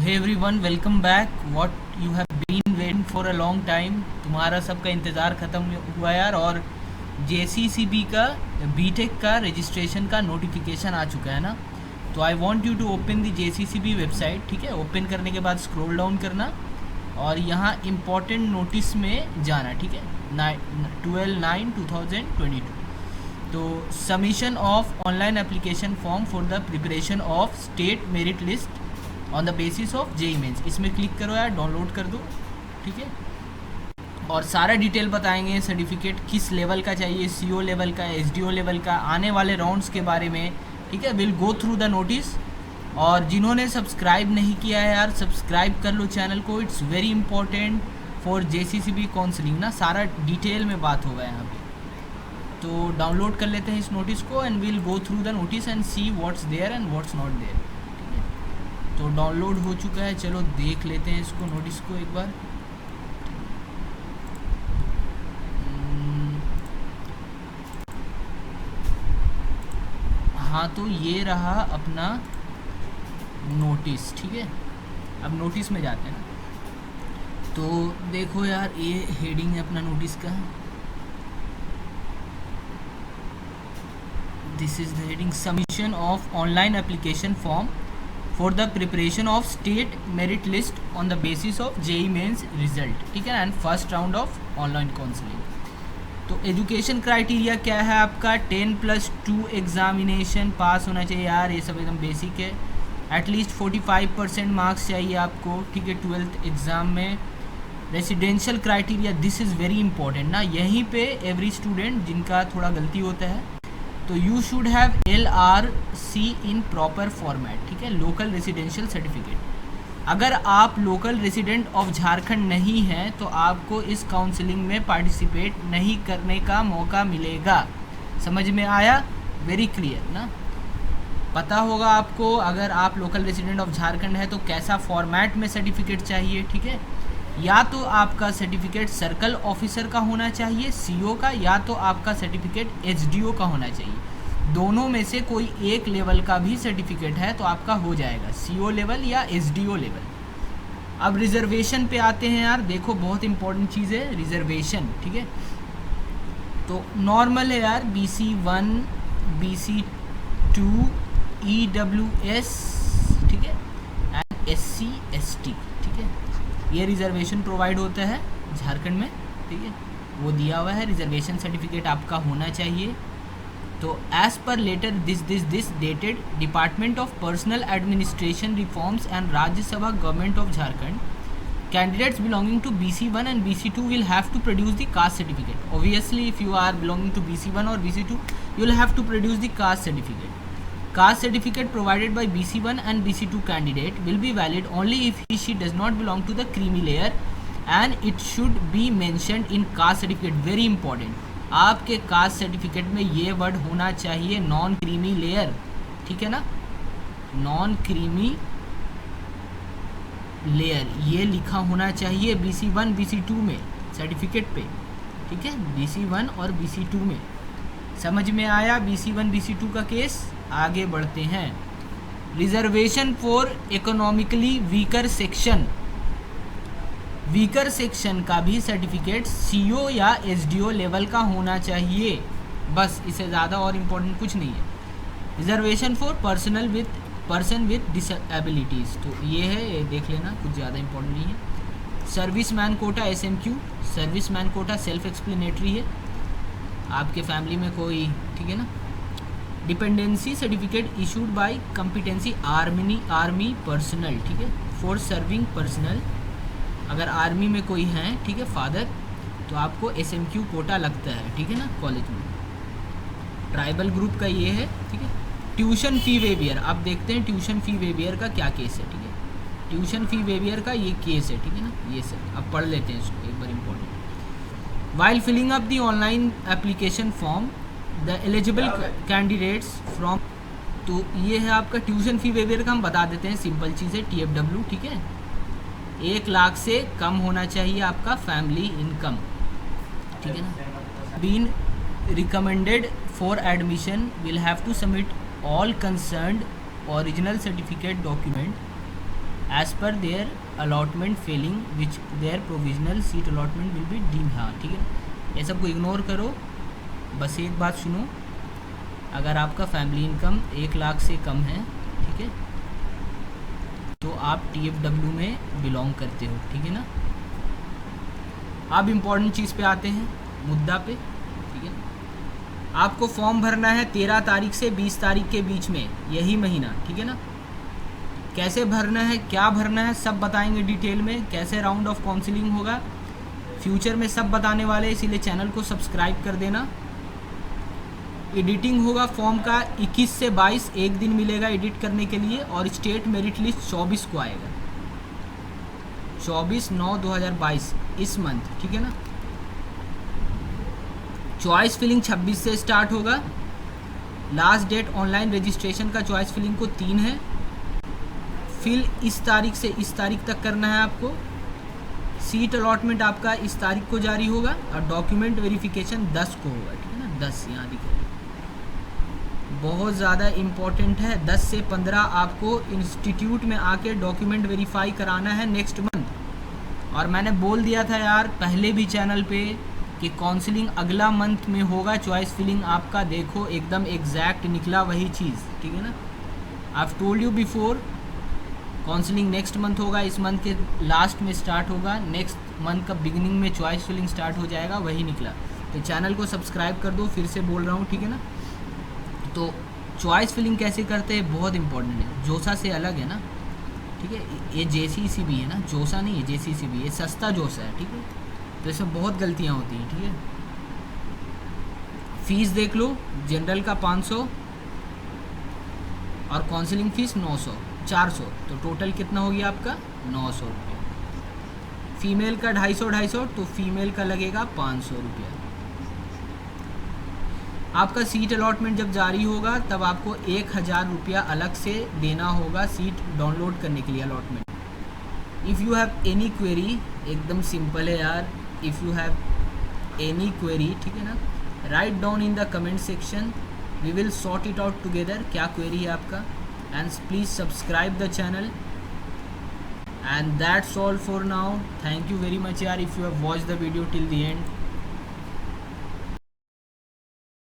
Hey everyone, welcome back. What you have been waiting for a long time. तुम्हारा सबका इंतज़ार ख़त्म हुआ यार। और जेसीसीबी का बीटेक का रजिस्ट्रेशन का नोटिफिकेशन आ चुका है ना। तो I want you to open the JCCB website. ठीक है, ओपन करने के बाद स्क्रॉल डाउन करना और यहाँ इम्पॉर्टेंट नोटिस में जाना। ठीक है, 12/9/2022। तो submission of online application form for the preparation of state merit list on the basis of JEE Mains, इसमें क्लिक करो यार, डाउनलोड कर दो। ठीक है, और सारा डिटेल बताएंगे। सर्टिफिकेट किस लेवल का चाहिए, सीओ लेवल का, एसडीओ लेवल का, आने वाले राउंड्स के बारे में। ठीक है, will go through the notice. और जिन्होंने सब्सक्राइब नहीं किया है यार, सब्सक्राइब कर लो चैनल को। It's very important for JCCB counselling ना। सारा डिटेल में बात होगा यहाँ पे। तो डाउनलोड कर लेते हैं इस नोटिस को and will go through the notice and see what's there and what's not there. तो डाउनलोड हो चुका है, चलो देख लेते हैं इसको, नोटिस को एक बार। हाँ, तो ये रहा अपना नोटिस। ठीक है, अब नोटिस में जाते हैं ना। तो देखो यार, ये हेडिंग है अपना नोटिस का। This is the heading, submission of online application form for the preparation of state merit list on the basis of JEE Mains result. ठीक है, and first round of online counselling. तो education criteria क्या है आपका? 10+2 examination पास होना चाहिए यार, ये सब एकदम बेसिक है। एटलीस्ट 45% मार्क्स चाहिए आपको। ठीक है, 12th एग्ज़ाम में। Residential criteria, this is very important ना। यहीं पे एवरी स्टूडेंट जिनका थोड़ा गलती होता है, तो you should have LRC in proper format. ठीक है, लोकल रेसिडेंशियल सर्टिफिकेट। अगर आप लोकल रेसिडेंट ऑफ झारखंड नहीं हैं तो आपको इस काउंसलिंग में पार्टिसिपेट नहीं करने का मौका मिलेगा। समझ में आया? वेरी क्लियर ना। पता होगा आपको, अगर आप लोकल रेसिडेंट ऑफ झारखंड है तो कैसा फॉर्मेट में सर्टिफिकेट चाहिए। ठीक है, या तो आपका सर्टिफिकेट सर्कल ऑफिसर का होना चाहिए सीओ का, या तो आपका सर्टिफिकेट एसडीओ का होना चाहिए। दोनों में से कोई एक लेवल का भी सर्टिफिकेट है तो आपका हो जाएगा, सीओ लेवल या एसडीओ लेवल। अब रिजर्वेशन पे आते हैं यार। देखो, बहुत इंपॉर्टेंट चीज़ है रिजर्वेशन। ठीक है, तो नॉर्मल है यार, BC1, BC2, EWS, ठीक है, एंड SC ST। ठीक है, ये रिजर्वेशन प्रोवाइड होता है झारखंड में। ठीक है, वो दिया हुआ है, रिजर्वेशन सर्टिफिकेट आपका होना चाहिए। तो as per letter this dated department of personnel administration reforms and Rajyasabha government of Jharkhand, candidates belonging to BC1 and BC2 will have to produce the caste certificate. Obviously, if you are belonging to BC1 or BC2, you will have to produce the caste certificate. Caste certificate provided by BC1 and BC2 candidate will be valid only if he/she does not belong to the creamy layer and it should be mentioned in caste certificate. Very important. आपके caste certificate में ये word होना चाहिए, non creamy layer. ठीक है ना, non creamy layer ये लिखा होना चाहिए BC1 BC2 में सर्टिफिकेट पे। ठीक है, BC1 और BC2 में। समझ में आया BC1 BC2 का केस? आगे बढ़ते हैं। Reservation for economically weaker section, weaker section का भी सर्टिफिकेट सीओ या एसडीओ लेवल का होना चाहिए। बस, इससे ज़्यादा और इम्पोर्टेंट कुछ नहीं है। Reservation for person with disabilities, तो ये है, ये देख लेना, कुछ ज़्यादा इंपॉर्टेंट नहीं है। Service man quota SMQ, service man quota self explanatory है, आपके फैमिली में कोई। ठीक है ना। Dependency certificate issued by competency army personnel. ठीक है, फॉर सर्विंग पर्सनल, अगर आर्मी में कोई हैं, ठीक है, फादर, तो आपको SMQ कोटा लगता है। ठीक है ना, कॉलेज में। ट्राइबल ग्रुप का ये है। ठीक है, ट्यूशन फ़ी वेवियर, अब देखते हैं ट्यूशन फ़ी वेवियर का क्या केस है। ठीक है, ट्यूशन फ़ी वेवियर का ये केस है। ठीक है ना, ये सब अब पढ़ लेते हैं इसको एक बार, important. While filling up the online application form the eligible candidates from, तो ये है आपका ट्यूशन फ़ी वेवियर का। हम बता देते हैं, सिंपल चीज़ है, TFW। ठीक है, 1 लाख से कम होना चाहिए आपका फैमिली इनकम। ठीक है ना। Been recommended for admission will have to submit all concerned original certificate document as per their allotment failing which their provisional seat allotment will be deem. हाँ ठीक है, ये सबको इग्नोर करो, बस एक बात सुनो, अगर आपका फैमिली इनकम 1 लाख से कम है, ठीक है, तो आप TFW में बिलोंग करते हो, ठीक है ना। अब इम्पॉर्टेंट चीज़ पे आते हैं, मुद्दा पे, ठीक है। आपको फॉर्म भरना है 13 तारीख से 20 तारीख के बीच में, यही महीना, ठीक है ना। कैसे भरना है, क्या भरना है, सब बताएंगे डिटेल में, कैसे राउंड ऑफ काउंसलिंग होगा, फ्यूचर में सब बताने वाले, इसीलिए चैनल को सब्सक्राइब कर देना। एडिटिंग होगा फॉर्म का 21 से 22, एक दिन मिलेगा एडिट करने के लिए, और स्टेट मेरिट लिस्ट 24 को आएगा, 24/9/2022 इस मंथ, ठीक है ना। चॉइस फिलिंग 26 से स्टार्ट होगा। लास्ट डेट ऑनलाइन रजिस्ट्रेशन का चॉइस फिलिंग को 3 है। फिल इस तारीख से इस तारीख तक करना है आपको। सीट अलॉटमेंट आपका इस तारीख को जारी होगा, और डॉक्यूमेंट वेरिफिकेशन 10 को होगा, ठीक है ना। 10 यहाँ दिखे, बहुत ज़्यादा इम्पॉर्टेंट है। 10 से 15 आपको इंस्टीट्यूट में आके डॉक्यूमेंट वेरीफाई कराना है नेक्स्ट मंथ। और मैंने बोल दिया था यार पहले भी चैनल पे कि काउंसलिंग अगला मंथ में होगा, चॉइस फिलिंग आपका देखो एकदम एग्जैक्ट निकला वही चीज़, ठीक है ना। I told you before, counselling next month होगा, इस मंथ के लास्ट में स्टार्ट होगा, नेक्स्ट मंथ का बिगिनिंग में चॉइस फिलिंग स्टार्ट हो जाएगा, वही निकला। तो चैनल को सब्सक्राइब कर दो, फिर से बोल रहा हूँ, ठीक है ना। तो चॉइस फिलिंग कैसे करते हैं, बहुत इंपॉर्टेंट है, जोसा से अलग है ना, ठीक है। ये JCCB है ना, जोसा नहीं है, JCCB, ये सस्ता जोसा है, ठीक है। तो इसमें बहुत गलतियाँ होती हैं, ठीक है। फीस देख लो, जनरल का 500 और काउंसलिंग फीस 900, 400, तो टोटल कितना हो गया आपका 900 रुपये। फीमेल का 250, तो फीमेल का लगेगा 500 रुपया। आपका सीट अलॉटमेंट जब जारी होगा तब आपको 1000 रुपया अलग से देना होगा सीट डाउनलोड करने के लिए, allotment. If you have any query, एकदम सिंपल है यार, if you have any query, ठीक है ना, right down in the comment section, we will sort it out together, क्या क्वेरी है आपका। And please subscribe the channel, and that's all for now. Thank you very much यार, if you have watch the video till the and.